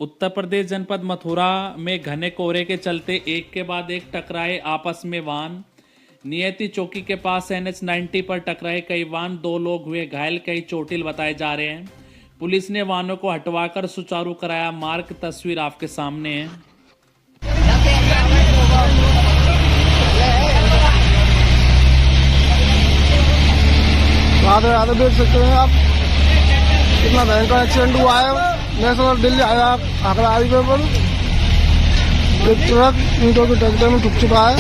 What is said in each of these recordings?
उत्तर प्रदेश जनपद मथुरा में घने कोहरे के चलते एक के बाद एक टकराए आपस में वाहन। नियति चौकी के पास NH 90 पर टकराए कई वाहन, 2 लोग हुए घायल, कई चोटिल बताए जा रहे हैं। पुलिस ने वाहनों को हटवाकर सुचारू कराया मार्ग। तस्वीर आपके सामने है। आगे देख सकते हैं आप कितना भयंकर एक्सीडेंट हुआ है। नेशनल दिल्ली आगरा हाईवे पर एक ट्रक ईंटों के टक्कर में ठुक चुका है।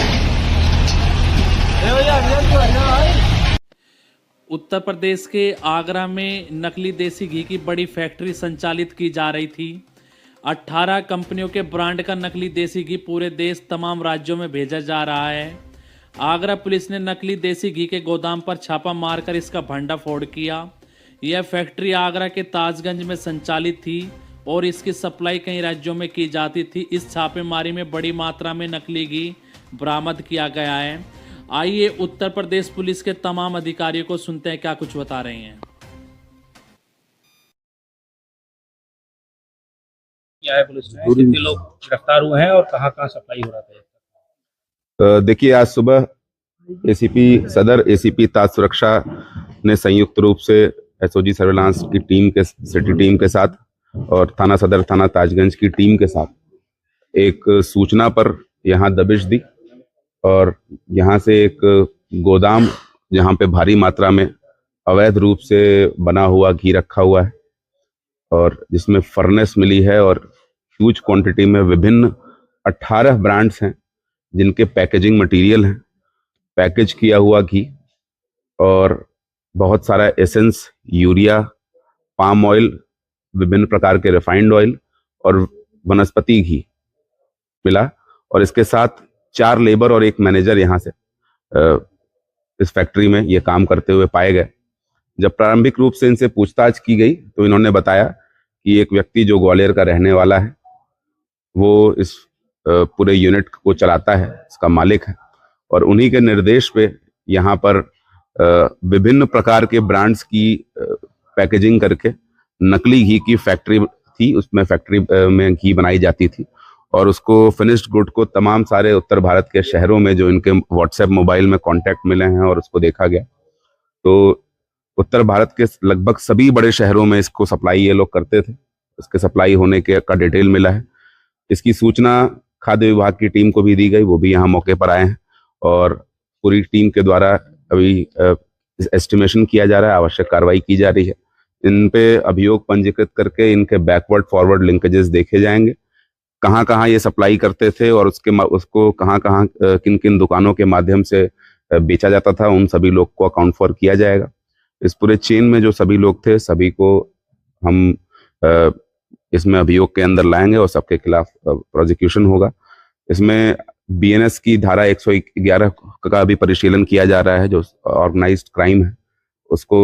उत्तर प्रदेश के आगरा में नकली देसी घी की बड़ी फैक्ट्री संचालित की जा रही थी। 18 कंपनियों के ब्रांड का नकली देसी घी पूरे देश तमाम राज्यों में भेजा जा रहा है। आगरा पुलिस ने नकली देसी घी के गोदाम पर छापा मारकर इसका भंडाफोड़ किया। यह फैक्ट्री आगरा के ताजगंज में संचालित थी और इसकी सप्लाई कई राज्यों में की जाती थी। इस छापेमारी में बड़ी मात्रा में नकली घी बरामद किया गया है। आइए उत्तर प्रदेश पुलिस के तमाम अधिकारियों को सुनते हैं क्या कुछ बता रहे हैं। क्या है पुलिस में, कितने लोग गिरफ्तार हुए हैं और कहाँ सप्लाई हो रहा था? देखिए, आज सुबह एसीपी सदर, एसीपी ताज सुरक्षा ने संयुक्त रूप से एसओजी सर्विलांस की टीम के सिटी टीम के साथ और थाना सदर थाना ताजगंज की टीम के साथ एक सूचना पर यहाँ दबिश दी और यहाँ से एक गोदाम जहाँ पे भारी मात्रा में अवैध रूप से बना हुआ घी रखा हुआ है और जिसमें फर्नेस मिली है और ह्यूज क्वांटिटी में विभिन्न 18 ब्रांड्स हैं जिनके पैकेजिंग मटेरियल हैं, पैकेज किया हुआ घी और बहुत सारा एसेंस, यूरिया, पाम ऑयल, विभिन्न प्रकार के रिफाइंड ऑयल और वनस्पति घी मिला। और इसके साथ 4 लेबर और 1 मैनेजर यहाँ से इस फैक्ट्री में ये काम करते हुए पाए गए। जब प्रारंभिक रूप से इनसे पूछताछ की गई तो इन्होंने बताया कि एक व्यक्ति जो ग्वालियर का रहने वाला है वो इस पूरे यूनिट को चलाता है, इसका मालिक है और उन्हीं के निर्देश पे यहाँ पर विभिन्न प्रकार के ब्रांड्स की पैकेजिंग करके नकली घी की फैक्ट्री थी। उसमें फैक्ट्री में घी बनाई जाती थी और उसको फिनिश्ड गुड को तमाम सारे उत्तर भारत के शहरों में जो इनके व्हाट्सएप मोबाइल में कॉन्टैक्ट मिले हैं और उसको देखा गया तो उत्तर भारत के लगभग सभी बड़े शहरों में इसको सप्लाई ये लोग करते थे। इसके सप्लाई होने के का डिटेल मिला है। इसकी सूचना खाद्य विभाग की टीम को भी दी गई, वो भी यहाँ मौके पर आए हैं और पूरी टीम के द्वारा अभी एस्टिमेशन किया जा रहा है, आवश्यक कार्रवाई की जा रही है। इन पे अभियोग पंजीकृत करके इनके बैकवर्ड फॉरवर्ड लिंकेजेस देखे जाएंगे, कहाँ कहाँ ये सप्लाई करते थे और उसको कहाँ कहाँ किन किन दुकानों के माध्यम से बेचा जाता था, उन सभी लोग को अकाउंट फॉर किया जाएगा। इस पूरे चेन में जो सभी लोग थे सभी को हम इसमें अभियोग के अंदर लाएंगे और सबके खिलाफ प्रोसिक्यूशन होगा। इसमें BNS की धारा 111 का भी परिशीलन किया जा रहा है, जो ऑर्गेनाइज्ड क्राइम है उसको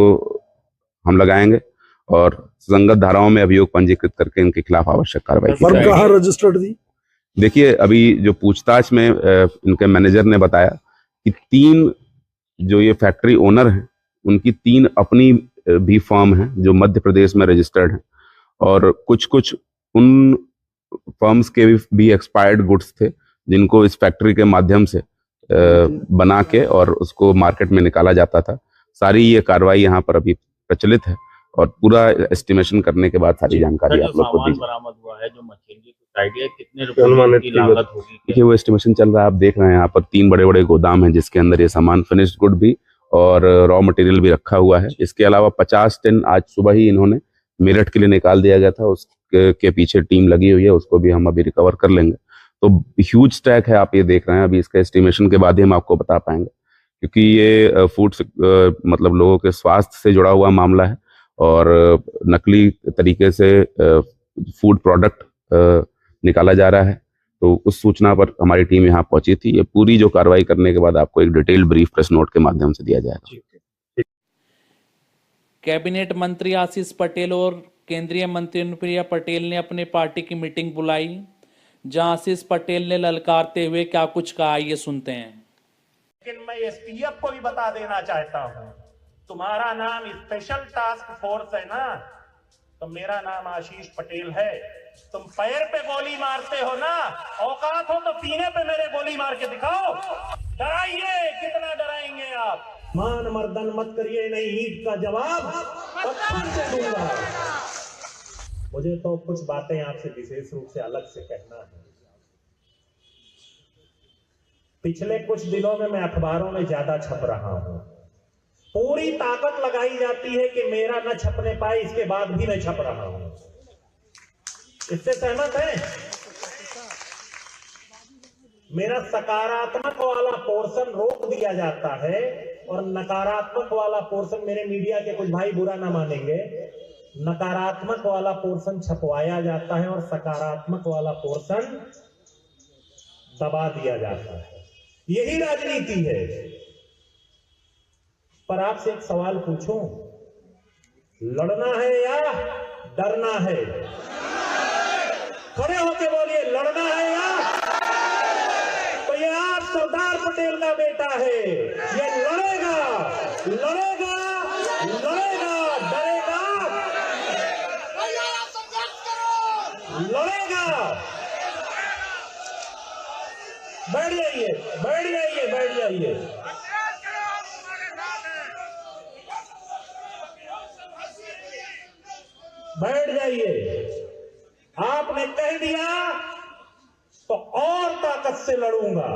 हम लगाएंगे और संगत धाराओं में अभियोग पंजीकृत करके इनके खिलाफ आवश्यक कार्रवाई की जाएगी। कहाँ रजिस्टर्ड थी? देखिए, अभी जो पूछताछ में इनके मैनेजर ने बताया कि 3 जो ये फैक्ट्री ओनर हैं उनकी 3 अपनी भी फर्म हैं जो मध्य प्रदेश में रजिस्टर्ड हैं और कुछ उन फर्म्स के भी एक्सपायर्ड गुड्स थे जिनको इस फैक्ट्री के माध्यम से बना के और उसको मार्केट में निकाला जाता था। सारी ये कार्रवाई यहाँ पर अभी प्रचलित है और पूरा एस्टिमेशन करने के बाद सारी जानकारी आप लोग को दी। बरामद हुआ है जो मशीनरी, आइडिया कितने रुपए की लागत होगी? देखिए, वो एस्टिमेशन चल रहा है, आप देख रहे हैं यहाँ पर 3 बड़े बड़े गोदाम हैं जिसके अंदर ये सामान फिनिश्ड गुड भी और रॉ मटेरियल भी रखा हुआ है। इसके अलावा 50 टन आज सुबह ही इन्होंने मेरठ के लिए निकाल दिया गया था, उसके पीछे टीम लगी हुई है, उसको भी हम अभी रिकवर कर लेंगे। तो ह्यूज स्टैक है, आप ये देख रहे हैं। अभी इसका एस्टिमेशन के बाद ही हम आपको बता पाएंगे क्योंकि ये फूड मतलब लोगों के स्वास्थ्य से जुड़ा हुआ मामला है और नकली तरीके से फूड प्रोडक्ट निकाला जा रहा है। तो उस सूचना पर हमारी टीम यहाँ पहुंची थी। ये पूरी जो कार्रवाई करने के बाद आपको एक डिटेल्ड ब्रीफ प्रेस नोट के माध्यम से दिया जाएगा। कैबिनेट मंत्री आशीष पटेल और केंद्रीय मंत्री अनुप्रिया पटेल ने अपनी पार्टी की मीटिंग बुलाई, जहां आशीष पटेल ने ललकारते हुए क्या कुछ कहा, ये सुनते हैं। लेकिन मैं STF को भी बता देना चाहता हूं, तुम्हारा नाम स्पेशल टास्क फोर्स है ना, तो मेरा नाम आशीष पटेल है। तुम पैर पे गोली मारते हो ना, औकात हो तो सीने पे मेरे गोली मार के दिखाओ। डराइए, कितना डराएंगे आप? मान मर्दन मत करिए, नहीं ईंट का जवाब पत्थर से दूंगा। मुझे तो कुछ बातें आपसे विशेष रूप से अलग से कहना है। पिछले कुछ दिनों में मैं अखबारों में ज्यादा छप रहा हूं। पूरी ताकत लगाई जाती है कि मेरा न छपने पाए, इसके बाद भी मैं छप रहा हूं। इससे सहमत है? मेरा सकारात्मक वाला पोर्शन रोक दिया जाता है और नकारात्मक वाला पोर्शन, मेरे मीडिया के कुछ भाई बुरा ना मानेंगे, नकारात्मक वाला पोर्शन छपवाया जाता है और सकारात्मक वाला पोर्शन दबा दिया जाता है। यही राजनीति है। पर आपसे एक सवाल पूछूं, लड़ना है या डरना है? खड़े होके बोलिए, लड़ना है या? तो ये आप सरदार पटेल का बेटा है, ये लड़ेगा, लड़ेगा, लड़ेगा, डरेगा, लड़ेगा। बैठ जाइए, बैठ जाइए, बैठ जाइए। बैठ जाइए। आपने कह दिया तो और ताकत से लड़ूंगा।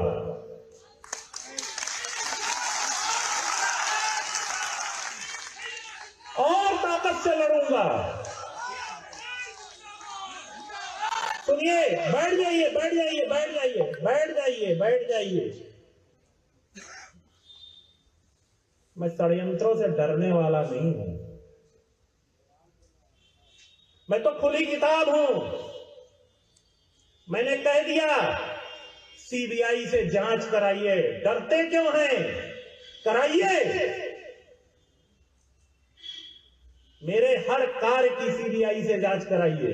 और ताकत से लड़ूंगा। सुनिए, बैठ जाइए, बैठ जाइए, बैठ जाइए, बैठ जाइए, बैठ जाइए। मैं षड्यंत्रों से डरने वाला नहीं हूं। मैं तो खुली किताब हूं। मैंने कह दिया सीबीआई से जांच कराइए। डरते क्यों हैं? कराइए। मेरे हर कार्य की सीबीआई से जांच कराइए।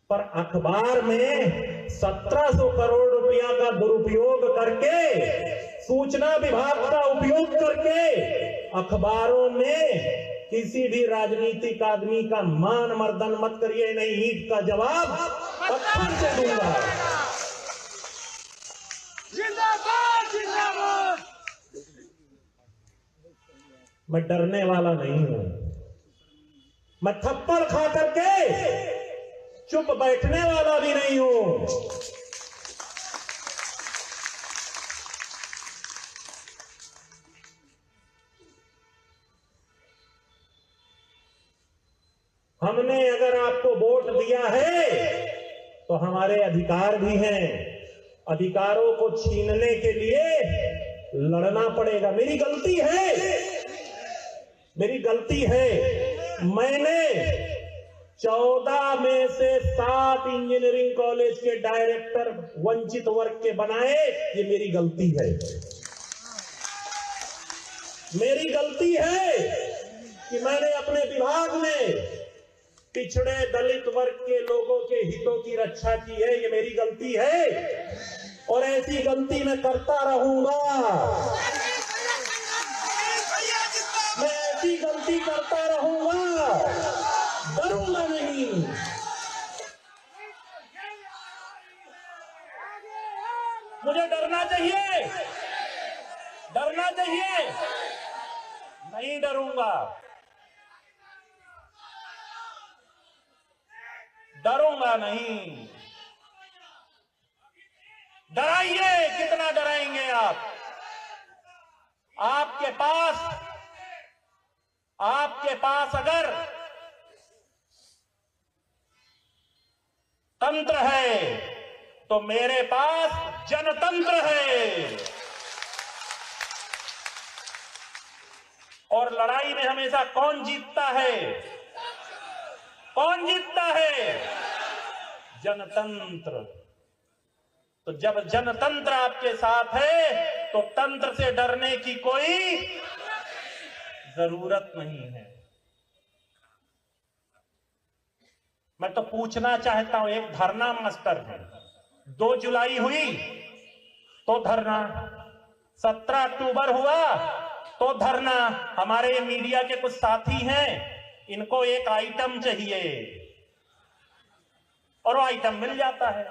पर अखबार में 1700 करोड़ रुपया का दुरुपयोग करके, सूचना विभाग का उपयोग करके अखबारों में किसी भी राजनीतिक आदमी का मान मर्दन मत करिए, नहीं ईंट का जवाब पत्थर से दूंगा। जिंदाबाद, जिंदाबाद। मैं डरने वाला नहीं हूं। मैं थप्पड़ खा करके चुप बैठने वाला भी नहीं हूं। हमने अगर आपको वोट दिया है तो हमारे अधिकार भी हैं। अधिकारों को छीनने के लिए लड़ना पड़ेगा। मेरी गलती है, मेरी गलती है। मैंने 14 में से 7 इंजीनियरिंग कॉलेज के डायरेक्टर वंचित वर्ग के बनाए। ये मेरी गलती है। मेरी गलती है कि मैंने अपने विभाग में पिछड़े दलित वर्ग के लोगों के हितों की रक्षा की है। ये मेरी गलती है और ऐसी गलती मैं करता रहूंगा। मैं ऐसी गलती करता रहूंगा, डरूंगा नहीं। मुझे डरना चाहिए, डरना चाहिए। नहीं डरूंगा, डरूंगा नहीं। डराइए, कितना डराएंगे आप? आपके पास अगर तंत्र है तो मेरे पास जनतंत्र है। और लड़ाई में हमेशा कौन जीतता है? कौन जीतता है? जनतंत्र। तो जब जनतंत्र आपके साथ है तो तंत्र से डरने की कोई जरूरत नहीं है। मैं तो पूछना चाहता हूं, एक धरना मास्टर है, 2 जुलाई हुई तो धरना, 17 अक्टूबर हुआ तो धरना। हमारे मीडिया के कुछ साथी हैं, इनको एक आइटम चाहिए और वो आइटम मिल जाता है।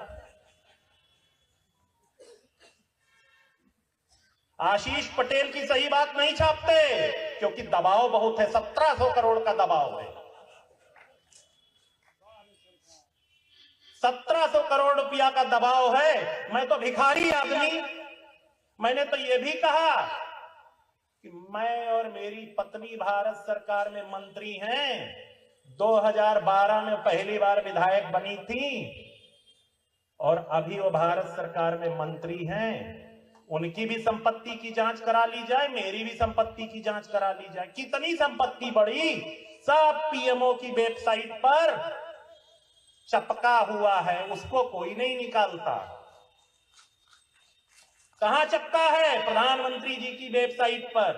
आशीष पटेल की सही बात नहीं छापते क्योंकि दबाव बहुत है, 1700 करोड़ का दबाव है। 1700 करोड़ रुपया का दबाव है। मैं तो भिखारी आदमी, मैंने तो यह भी कहा कि मैं और मेरी पत्नी भारत सरकार में मंत्री हैं। 2012 में पहली बार विधायक बनी थी और अभी वो भारत सरकार में मंत्री हैं। उनकी भी संपत्ति की जांच करा ली जाए, मेरी भी संपत्ति की जांच करा ली जाए। कितनी संपत्ति बढ़ी, सब पीएमओ की वेबसाइट पर चपका हुआ है, उसको कोई नहीं निकालता। कहां चपका है? प्रधानमंत्री जी की वेबसाइट पर।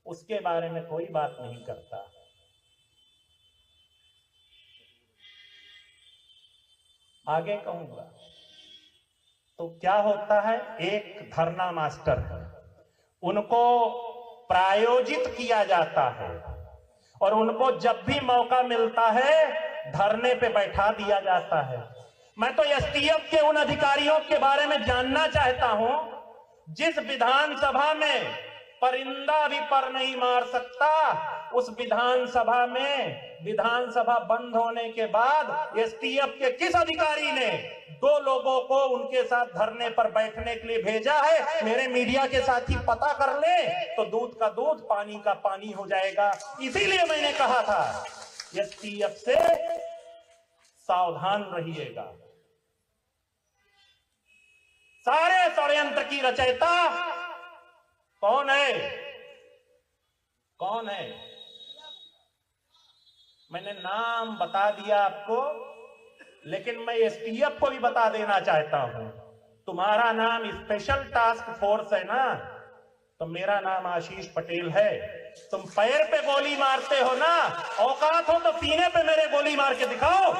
उसके बारे में कोई बात नहीं करता। आगे कहूंगा तो क्या होता है, एक धरना मास्टर है, उनको प्रायोजित किया जाता है और उनको जब भी मौका मिलता है धरने पे बैठा दिया जाता है। मैं तो एसटीएफ के उन अधिकारियों के बारे में जानना चाहता हूं जिस विधानसभा में परिंदा भी पर नहीं मार सकता, उस विधानसभा में विधानसभा बंद होने के बाद एसटीएफ के किस अधिकारी ने 2 लोगों को उनके साथ धरने पर बैठने के लिए भेजा है? मेरे मीडिया के साथी पता कर ले तो दूध का दूध पानी का पानी हो जाएगा। इसीलिए मैंने कहा था एसटीएफ से सावधान रहिएगा। सारे षड्यंत्र की रचयिता कौन है? कौन है? मैंने नाम बता दिया आपको, लेकिन मैं एसटीएफ को भी बता देना चाहता हूं। तुम्हारा नाम स्पेशल टास्क फोर्स है ना, तो मेरा नाम आशीष पटेल है। तुम पैर पे गोली मारते हो ना, औकात हो तो सीने पे मेरे गोली मार के दिखाओ।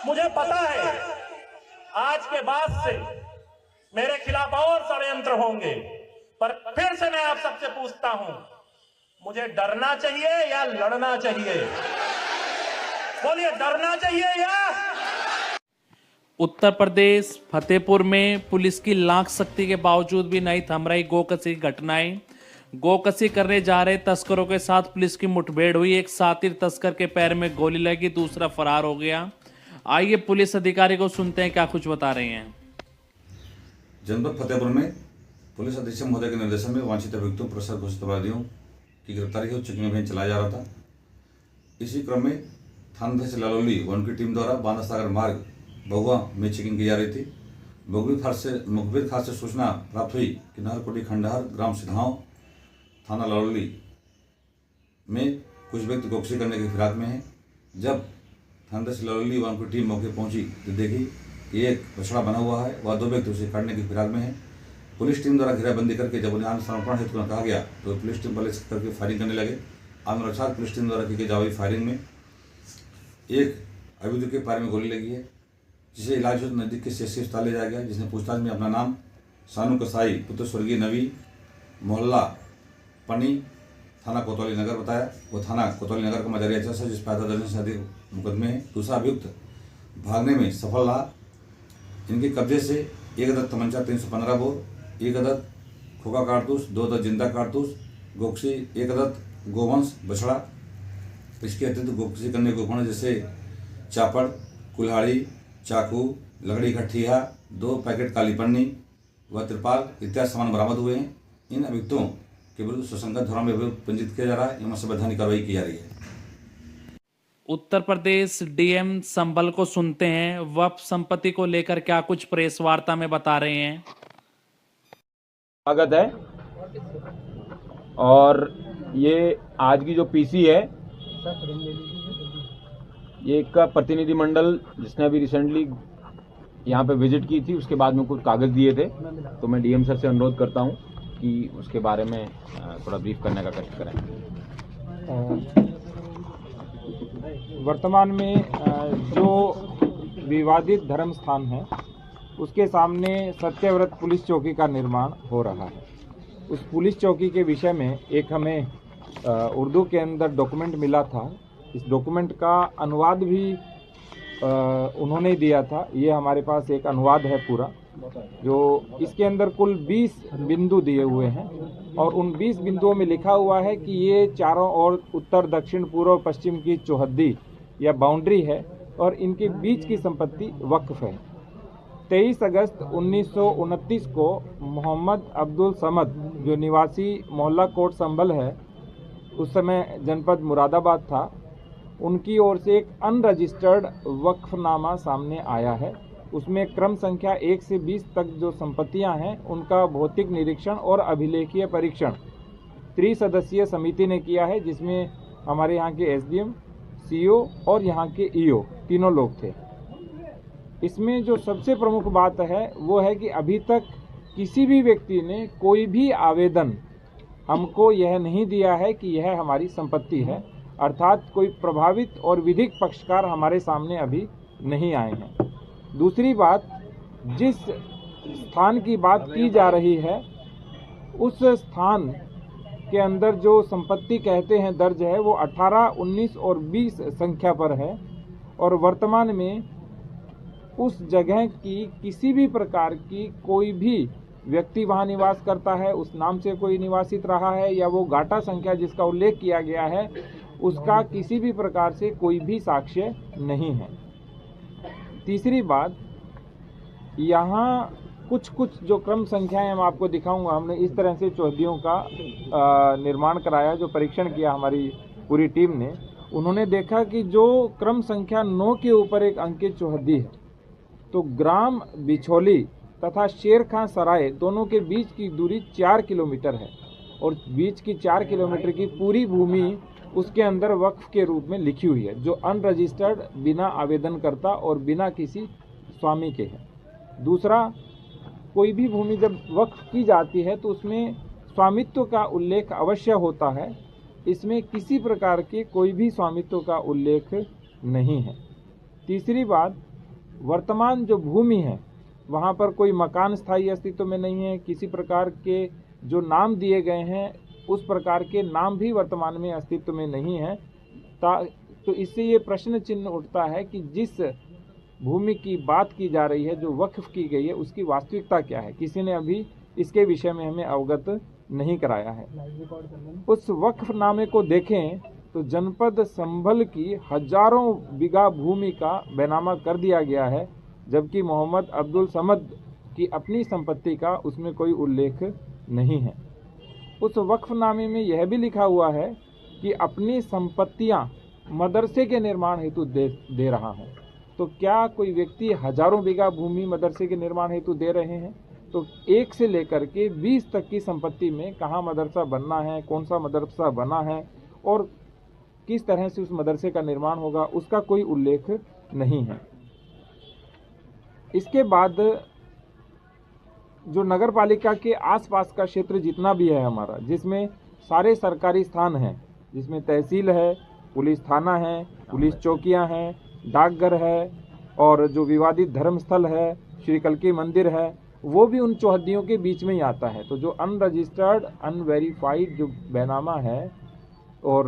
मुझे पता है आज के बाद से मेरे खिलाफ और षड्यंत्र होंगे, पर फिर से मैं आप सबसे पूछता हूं, मुझे डरना चाहिए या लड़ना चाहिए? बोलिए, डरना चाहिए या? उत्तर प्रदेश फतेहपुर में पुलिस की लाख सख्ती के बावजूद भी नहीं थम रही गोकशी की घटनाएं। गोकशी करने जा रहे तस्करों के साथ पुलिस की मुठभेड़ हुई। एक शातिर तस्कर के पैर में गोली लगी, दूसरा फरार हो गया। आइए पुलिस अधिकारी को सुनते हैं क्या कुछ बता रहे हैं। जनपद फतेहपुर में पुलिस अधीक्षक महोदय के निर्देशन में वांछित अभियुक्तों पुरस्कार घोषित अपराधियों की गिरफ्तारी हेतु चेकिंग अभियान चलाया जा रहा था। इसी क्रम में थानाध्यक्ष लालौली व उनकी टीम द्वारा बांदा सागर मार्ग बहुआ में चेकिंग की जा रही थी। मुखबिर खास से सूचना प्राप्त हुई कि नहरकोटी खंडहर ग्राम सिधांव थाना लालौली में कुछ व्यक्ति गोकशी करने की फिराक में हैं। जब थानाध्यक्ष लालौली व उनकी टीम मौके पहुंची तो देखी कि एक बछड़ा बना हुआ है, वह 2 व्यक्ति उसे काटने की फिराक में है। पुलिस टीम द्वारा घेराबंदी करके जब उन्हें आत्मसमर्पण हेतु कहा गया तो पुलिस टीम बल करके फायरिंग करने लगे। आत्मरक्षा पुलिस टीम द्वारा की गई जवाबी फायरिंग में एक अभियुक्त के पैर में गोली लगी है, जिसे इलाज हेतु नजदीक के सीएससी अस्पताल ले जाया गया, जिसने पूछताछ में अपना नाम सानू कसाई पुत्र स्वर्गीय नवी मोहल्ला पनी थाना कोतवाली नगर बताया। वो थाना कोतवाली नगर का मजारिया एजेंट है, जिस पर आधा दर्जन से अधिक मुकदमे हैं। दूसरा अभियुक्त भागने में सफल रहा। इनके कब्जे से 1 अदद तमंचा 315 बोर, 1 अदद खोखा कारतूस, 2 अदद जिंदा कारतूस, गोकशी 1 अदद गोवंश बछड़ा। इसके अतिरिक्त गोकशी करने के उपकरण जैसे चापड़, कुल्हाड़ी, चाकू, लकड़ी का ठिया, 2 पैकेट काली पन्नी व त्रिपाल इत्यादि सामान बरामद हुए हैं। इन अभियुक्तों के विरुद्ध सुसंगत धारा में अभियोग पंजीकृत किया जा रहा है एवं संवैधानिक कार्रवाई की जा रही है। उत्तर प्रदेश डीएम संभल को सुनते हैं, वक्फ संपत्ति को लेकर क्या कुछ प्रेस वार्ता में बता रहे हैं। स्वागत है। और ये आज की जो पीसी है, ये एक का प्रतिनिधिमंडल जिसने अभी रिसेंटली यहाँ पे विजिट की थी, उसके बाद में कुछ कागज दिए थे, तो मैं डीएम सर से अनुरोध करता हूँ कि उसके बारे में थोड़ा ब्रीफ करने का कष्ट करें। वर्तमान में जो विवादित धर्म स्थान है उसके सामने सत्यव्रत पुलिस चौकी का निर्माण हो रहा है। उस पुलिस चौकी के विषय में एक हमें उर्दू के अंदर डॉक्यूमेंट मिला था। इस डॉक्यूमेंट का अनुवाद भी उन्होंने दिया था। ये हमारे पास एक अनुवाद है पूरा, जो इसके अंदर कुल 20 बिंदु दिए हुए हैं और उन 20 बिंदुओं में लिखा हुआ है कि ये चारों ओर उत्तर दक्षिण पूर्व पश्चिम की चौहद्दी या बाउंड्री है और इनके बीच की संपत्ति वक्फ है। 23 अगस्त 1929 को मोहम्मद अब्दुल समद, जो निवासी मोहल्ला कोट संभल है, उस समय जनपद मुरादाबाद था, उनकी ओर से एक अनरजिस्टर्ड वक्फनामा सामने आया है। उसमें क्रम संख्या 1 से 20 तक जो संपत्तियां हैं उनका भौतिक निरीक्षण और अभिलेखीय परीक्षण त्रिसदस्यीय समिति ने किया है, जिसमें हमारे यहाँ के एसडीएम, सीओ और यहाँ के ईओ तीनों लोग थे। इसमें जो सबसे प्रमुख बात है वो है कि अभी तक किसी भी व्यक्ति ने कोई भी आवेदन हमको यह नहीं दिया है कि यह हमारी संपत्ति है, अर्थात कोई प्रभावित और विधिक पक्षकार हमारे सामने अभी नहीं आए हैं। दूसरी बात, जिस स्थान की बात की जा रही है उस स्थान के अंदर जो संपत्ति कहते हैं दर्ज है वो 18, 19 और 20 संख्या पर है और वर्तमान में उस जगह की किसी भी प्रकार की कोई भी व्यक्ति वहां निवास करता है, उस नाम से कोई निवासित रहा है या वो गाटा संख्या जिसका उल्लेख किया गया है उसका किसी भी प्रकार से कोई भी साक्ष्य नहीं है। तीसरी बात, यहाँ कुछ जो क्रम संख्याएं हम आपको दिखाऊंगा, हमने इस तरह से चौहद्दियों का निर्माण कराया, जो परीक्षण किया हमारी पूरी टीम ने। उन्होंने देखा कि जो क्रम संख्या 9 के ऊपर एक अंकित चौहद्दी है, तो ग्राम बिछोली तथा शेर खां सराय दोनों के बीच की दूरी 4 किलोमीटर है और बीच की 4 किलोमीटर की पूरी भूमि उसके अंदर वक्फ के रूप में लिखी हुई है, जो अनरजिस्टर्ड, बिना आवेदनकर्ता और बिना किसी स्वामी के है। दूसरा, कोई भी भूमि जब वक्फ की जाती है तो उसमें स्वामित्व का उल्लेख अवश्य होता है, इसमें किसी प्रकार के कोई भी स्वामित्व का उल्लेख नहीं है। तीसरी बात, वर्तमान जो भूमि है वहाँ पर कोई मकान स्थायी अस्तित्व में नहीं है, किसी प्रकार के जो नाम दिए गए हैं उस प्रकार के नाम भी वर्तमान में अस्तित्व में नहीं है। तो इससे ये प्रश्न चिन्ह उठता है कि जिस भूमि की बात की जा रही है, जो वक्फ की गई है, उसकी वास्तविकता क्या है। किसी ने अभी इसके विषय में हमें अवगत नहीं कराया है। उस वक्फनामे को देखें तो जनपद संभल की हजारों बीघा भूमि का बैनामा कर दिया गया है, जबकि मोहम्मद अब्दुल समद की अपनी संपत्ति का उसमें कोई उल्लेख नहीं है। उस वक्फनामे में यह भी लिखा हुआ है कि अपनी संपत्तियां मदरसे के निर्माण हेतु दे रहा है। तो क्या कोई व्यक्ति हजारों बीघा भूमि मदरसे के निर्माण हेतु दे रहे हैं? तो 1 से लेकर के 20 तक की संपत्ति में कहाँ मदरसा बनना है, कौन सा मदरसा बना है और किस तरह से उस मदरसे का निर्माण होगा, उसका कोई उल्लेख नहीं है। इसके बाद जो नगर पालिका के आसपास का क्षेत्र जितना भी है हमारा, जिसमें सारे सरकारी स्थान हैं, जिसमें तहसील है, पुलिस थाना है, पुलिस चौकियां हैं, डाकघर है और जो विवादित धर्मस्थल है, श्री कल्की मंदिर है, वो भी उन चौहद्दियों के बीच में ही आता है। तो जो अनरजिस्टर्ड, अनवेरीफाइड जो बैनामा है और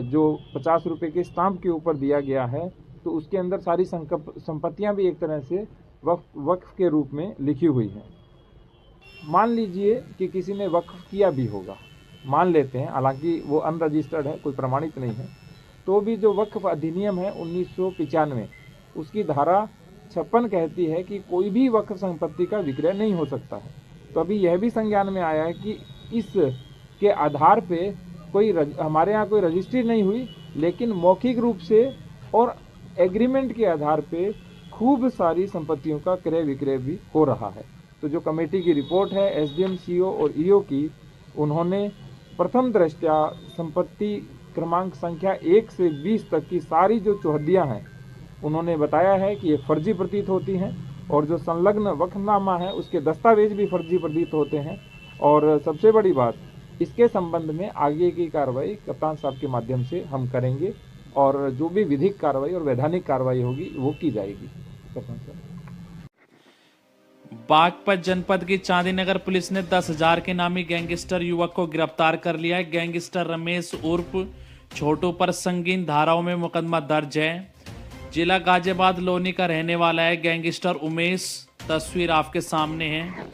जो 50 रुपये के स्टाम्प के ऊपर दिया गया है, तो उसके अंदर सारी संपत्तियां भी एक तरह से वक्फ के रूप में लिखी हुई हैं। मान लीजिए कि किसी ने वक्फ किया भी होगा, मान लेते हैं, हालांकि वो अनरजिस्टर्ड है, कोई प्रमाणित नहीं है, तो भी जो वक्फ अधिनियम है 1995, उसकी धारा 56 कहती है कि कोई भी वक्फ संपत्ति का विक्रय नहीं हो सकता है। तो अभी यह भी संज्ञान में आया है कि इस के आधार पे कोई हमारे यहाँ कोई रजिस्ट्री नहीं हुई, लेकिन मौखिक रूप से और एग्रीमेंट के आधार पे खूब सारी संपत्तियों का क्रय विक्रय भी हो रहा है। तो जो कमेटी की रिपोर्ट है एसडीएम, सीओ और ईओ की, उन्होंने प्रथम दृष्टया संपत्ति क्रमांक संख्या 1 से 20 तक की सारी जो चौहद्दियां हैं, उन्होंने बताया है कि ये फर्जी प्रतीत होती हैं और जो संलग्न वक्फनामा है उसके दस्तावेज भी फर्जी प्रतीत होते हैं। और सबसे बड़ी बात, इसके संबंध में आगे की कार्रवाई कप्तान साहब के माध्यम से हम करेंगे और जो भी विधिक कार्रवाई और वैधानिक कार्रवाई होगी वो की जाएगी। कप्तान साहब। बागपत जनपद की चांदीनगर पुलिस ने 10,000 के नामी गैंगस्टर युवक को गिरफ्तार कर लिया है। गैंगस्टर रमेश उर्फ छोटू पर संगीन धाराओं में मुकदमा दर्ज है। जिला गाजियाबाद लोनी का रहने वाला है। गैंगस्टर उमेश, तस्वीर आपके सामने है।